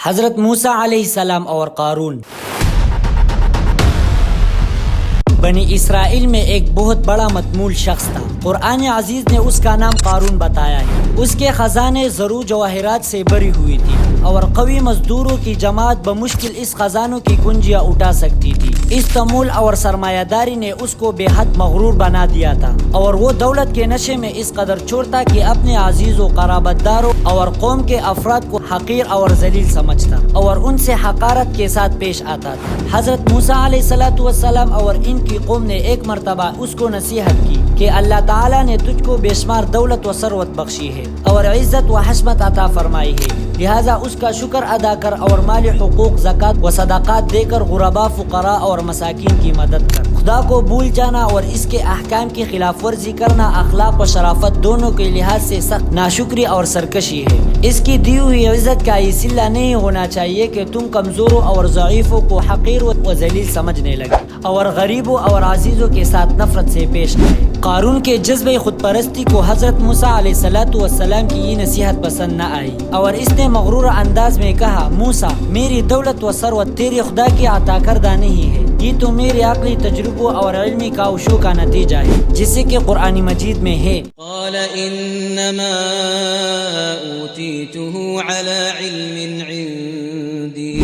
حضرت موسیٰ علیہ السلام اور قارون۔ بنی اسرائیل میں ایک بہت بڑا متمول شخص تھا۔ قرآن عزیز نے اس کا نام قارون بتایا ہے۔ اس کے خزانے زرو جواہرات سے بھری ہوئی تھی اور قوی مزدوروں کی جماعت بمشکل اس خزانوں کی کنجیاں اٹھا سکتی تھی۔ اس تمول اور سرمایہ داری نے اس کو بے حد مغرور بنا دیا تھا اور وہ دولت کے نشے میں اس قدر چور تھا کہ اپنے عزیز و قرابت داروں اور قوم کے افراد کو حقیر اور ذلیل سمجھتا اور ان سے حقارت کے ساتھ پیش آتا تھا۔ حضرت موسیٰ علیہ السلام اور ان کی قوم نے ایک مرتبہ اس کو نصیحت کی کہ اللہ تعالیٰ نے تجھ کو بے شمار دولت و ثروت بخشی ہے اور عزت و حشمت عطا فرمائی ہے، لہٰذا اس کا شکر ادا کر اور مالی حقوق، زکوٰۃ و صدقات دے کر غرباء، فقراء اور مساکین کی مدد کر۔ خدا کو بھول جانا اور اس کے احکام کی خلاف ورزی کرنا اخلاق و شرافت دونوں کے لحاظ سے سخت ناشکری اور سرکشی ہے۔ اس کی دی ہوئی عزت کا یہ صلہ نہیں ہونا چاہیے کہ تم کمزوروں اور ضعیفوں کو حقیر و ذلیل سمجھنے لگے اور غریبوں اور عزیزوں کے ساتھ نفرت سے پیش آئے۔ قارون کے جذبہ خود پرستی کو حضرت موسیٰ علیہ السلام کی یہ نصیحت پسند نہ آئی اور اس نے مغرور انداز میں کہا، موسیٰ، میری دولت و ثروت تیری خدا کی عطا کردہ نہیں ہے، یہ تو میرے عقلی تجربوں اور علمی کاوشوں کا نتیجہ ہے، جسے کہ قرآن مجید میں ہے۔ قال انما اوتیته على علم عندی،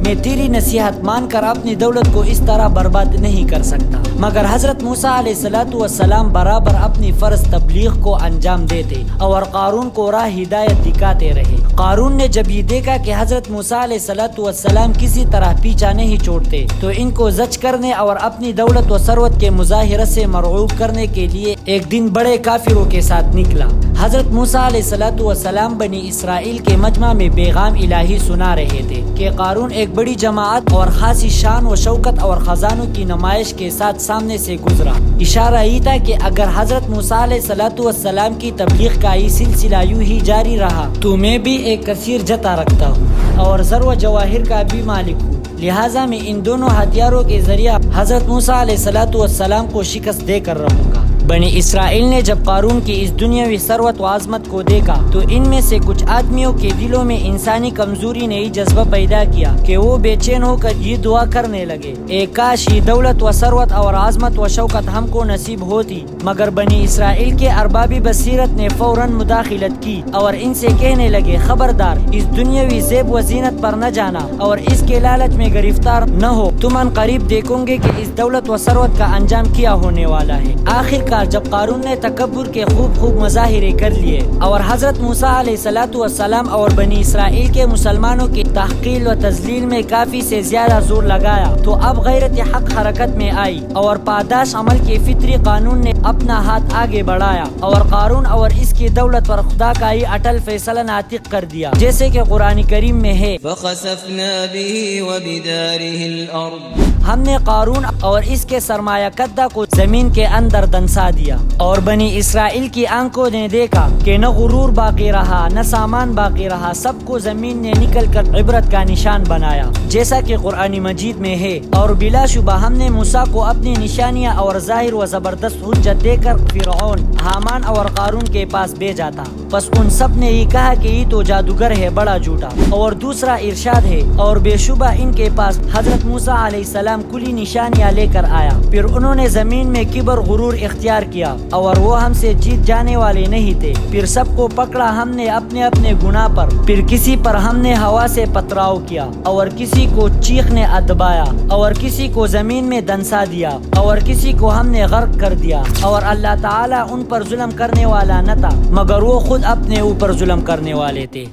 میں تیری نصیحت مان کر اپنی دولت کو اس طرح برباد نہیں کر سکتا۔ مگر حضرت موسیٰ علیہ السلام برابر اپنی فرض تبلیغ کو انجام دیتے اور قارون کو راہ ہدایت دکھاتے رہے۔ قارون نے جب یہ دیکھا کہ حضرت موسیٰ علیہ السلام کسی طرح پیچھا نہیں چھوڑتے تو ان کو زج کرنے اور اپنی دولت و ثروت کے مظاہرت سے مرعوب کرنے کے لیے ایک دن بڑے کافروں کے ساتھ نکلا۔ حضرت موسیٰ علیہ السلام بنی اسرائیل کے مجمع میں پیغام الہی سنا رہے تھے کہ قارون ایک بڑی جماعت اور خاصی شان و شوکت اور خزانوں کی نمائش کے ساتھ سامنے سے گزرا۔ اشارہ یہ تھا کہ اگر حضرت موسیٰ علیہ السلام کی تبلیغ کا یہ سلسلہ یوں ہی جاری رہا تو میں بھی ایک کثیر جتا رکھتا ہوں اور زر و جواہر کا بھی مالک ہوں، لہٰذا میں ان دونوں ہتھیاروں کے ذریعہ حضرت موسیٰ علیہ السلام کو شکست دے کر رہوں گا۔ بنی اسرائیل نے جب قارون کی اس دنیاوی ثروت و عظمت کو دیکھا تو ان میں سے کچھ آدمیوں کے دلوں میں انسانی کمزوری نے یہ جذبہ پیدا کیا کہ وہ بے چین ہو کر یہ دعا کرنے لگے، اے کاش یہ دولت و ثروت اور عظمت و شوکت ہم کو نصیب ہوتی۔ مگر بنی اسرائیل کے ارباب بصیرت نے فوراً مداخلت کی اور ان سے کہنے لگے، خبردار، اس دنیاوی زیب و زینت پر نہ جانا اور اس کے لالچ میں گرفتار نہ ہو، تم ان قریب دیکھو گے کہ اس دولت و ثروت کا انجام کیا ہونے والا ہے۔ آخر جب قارون نے تکبر کے خوب مظاہرے کر لیے اور حضرت موسیٰ علیہ السلام اور بنی اسرائیل کے مسلمانوں کی تحقیر و تذلیل میں کافی سے زیادہ زور لگایا تو اب غیرت حق حرکت میں آئی اور پاداش عمل کے فطری قانون نے اپنا ہاتھ آگے بڑھایا اور قارون اور اس کی دولت پر خدا کا یہ اٹل فیصلہ ناطق کر دیا، جیسے کہ قرآن کریم میں ہے، فخسفنا به وبداره الارض، ہم نے قارون اور اس کے سرمایہ کدہ کو زمین کے اندر دنسا دیا اور بنی اسرائیل کی آنکھوں نے دیکھا کہ نہ غرور باقی رہا نہ سامان باقی رہا، سب کو زمین نے نکل کر عبرت کا نشان بنایا، جیسا کہ قرآن مجید میں ہے، اور بلا شبہ ہم نے موسیٰ کو اپنی نشانیاں اور ظاہر و زبردست حجت دے کر فرعون، حامان اور قارون کے پاس بھیجا تھا، بس ان سب نے یہ کہا کہ یہ تو جادوگر ہے، بڑا جھوٹا۔ اور دوسرا ارشاد ہے، اور بے شبہ ان کے پاس حضرت موسیٰ علیہ السلام کلی نشانیاں لے کر آیا، پھر انہوں نے زمین میں کبر غرور اختیار کیا اور وہ ہم سے جیت جانے والے نہیں تھے، پھر سب کو پکڑا ہم نے اپنے اپنے گناہ پر، پھر کسی پر ہم نے ہوا سے پتراؤ کیا اور کسی کو چیخ نے ادبایا اور کسی کو زمین میں دنسا دیا اور کسی کو ہم نے غرق کر دیا، اور اللہ تعالیٰ ان پر ظلم کرنے والا نہ تھا مگر وہ خود اپنے اوپر ظلم کرنے والے تھے۔